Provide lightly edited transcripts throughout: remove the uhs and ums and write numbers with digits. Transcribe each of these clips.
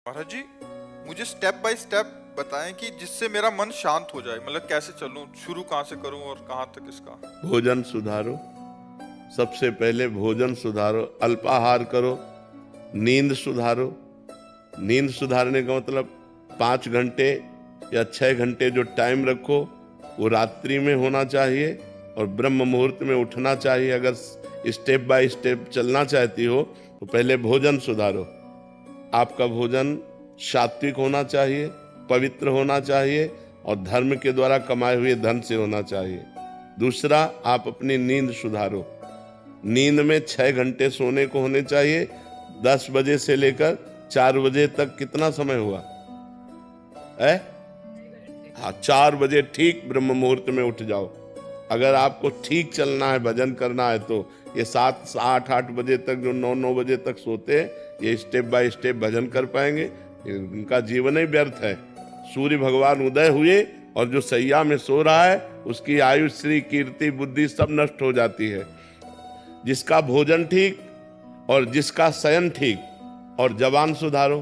महाराज जी, मुझे step by step बताएं कि जिससे मेरा मन शांत हो जाए। मतलब कैसे चलूं, शुरू कहाँ से करूं और कहाँ तक इसका। भोजन सुधारो। सबसे पहले भोजन सुधारो, अल्पाहार करो, नींद सुधारो। नींद सुधारने का मतलब 5 घंटे या 6 घंटे जो टाइम रखो वो रात्रि में होना चाहिए और ब्रह्म मुहूर्त में उठना चाहिए। अगर स्टेप बाय स्टेप चलना चाहती हो तो पहले भोजन सुधारो। आपका भोजन सात्विक होना चाहिए, पवित्र होना चाहिए और धर्म के द्वारा कमाए हुए धन से होना चाहिए। दूसरा, आप अपनी नींद सुधारो। नींद में 6 घंटे सोने को होने चाहिए। 10 बजे से लेकर 4 बजे तक कितना समय हुआ है? हाँ, 4 बजे ठीक ब्रह्म मुहूर्त में उठ जाओ। अगर आपको ठीक चलना है, भजन करना है, तो ये 7, 8, 8 बजे तक जो 9, 9 बजे तक सोते हैं, ये स्टेप बाय स्टेप भजन कर पाएंगे। इनका जीवन ही व्यर्थ है। सूर्य भगवान उदय हुए और जो सैया में सो रहा है उसकी आयु, श्री, कीर्ति, बुद्धि सब नष्ट हो जाती है। जिसका भोजन ठीक और जिसका शयन ठीक और जबान सुधारो।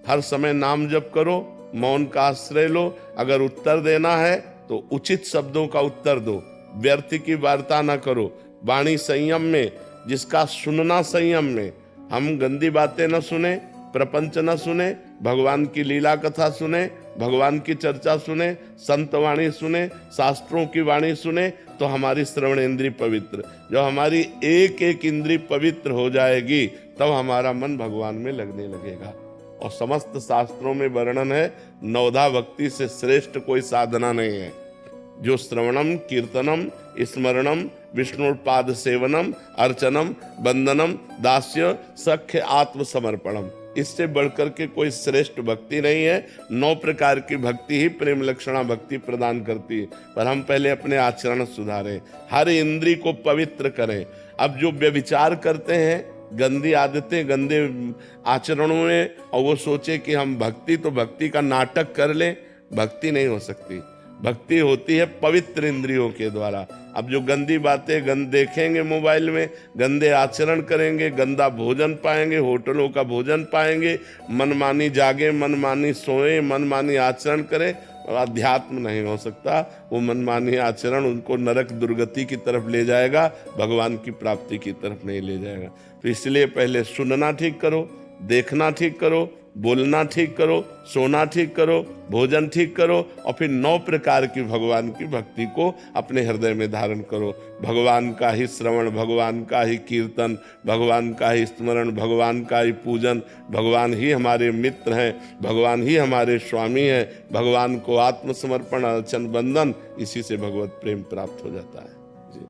हर समय नाम जप करो, मौन का आश्रय लो। अगर उत्तर देना है तो उचित शब्दों का उत्तर दो, व्यर्थ की वार्ता ना करो। वाणी संयम में, जिसका सुनना संयम में। हम गंदी बातें न सुने, प्रपंच न सुने, भगवान की लीला कथा सुने, भगवान की चर्चा सुने, संत वाणी सुने, शास्त्रों की वाणी सुने, तो हमारी श्रवण इंद्री पवित्र। जब हमारी एक एक इंद्री पवित्र हो जाएगी तब हमारा मन भगवान में लगने लगेगा। और समस्त शास्त्रों में वर्णन है, नवधा भक्ति से श्रेष्ठ कोई साधना नहीं है। जो श्रवणम, कीर्तनम, स्मरणम, विष्णुपाद सेवनम, अर्चनम, वंदनम, दास्य, सख्य, आत्मसमर्पणम, इससे बढ़कर के कोई श्रेष्ठ भक्ति नहीं है। 9 प्रकार की भक्ति ही प्रेम लक्षणा भक्ति प्रदान करती है। पर हम पहले अपने आचरण सुधारें, हर इंद्री को पवित्र करें। अब जो व्यभिचार करते हैं, गंदी आदतें, गंदे आचरणों में, और वो सोचे कि हम भक्ति, तो भक्ति का नाटक कर लें, भक्ति नहीं हो सकती। भक्ति होती है पवित्र इंद्रियों के द्वारा। अब जो गंदी बातें देखेंगे मोबाइल में, गंदे आचरण करेंगे, गंदा भोजन पाएंगे, होटलों का भोजन पाएंगे, मनमानी जागे, मनमानी सोए, मनमानी आचरण करें, अध्यात्म नहीं हो सकता। वो मनमानी आचरण उनको नरक दुर्गति की तरफ ले जाएगा, भगवान की प्राप्ति की तरफ नहीं ले जाएगा। तो इसलिए पहले सुनना ठीक करो, देखना ठीक करो, बोलना ठीक करो, सोना ठीक करो, भोजन ठीक करो, और फिर 9 प्रकार की भगवान की भक्ति को अपने हृदय में धारण करो। भगवान का ही श्रवण, भगवान का ही कीर्तन, भगवान का ही स्मरण, भगवान का ही पूजन। भगवान ही हमारे मित्र हैं, भगवान ही हमारे स्वामी हैं। भगवान को आत्मसमर्पण, अर्चन, वंदन, इसी से भगवत प्रेम प्राप्त हो जाता है।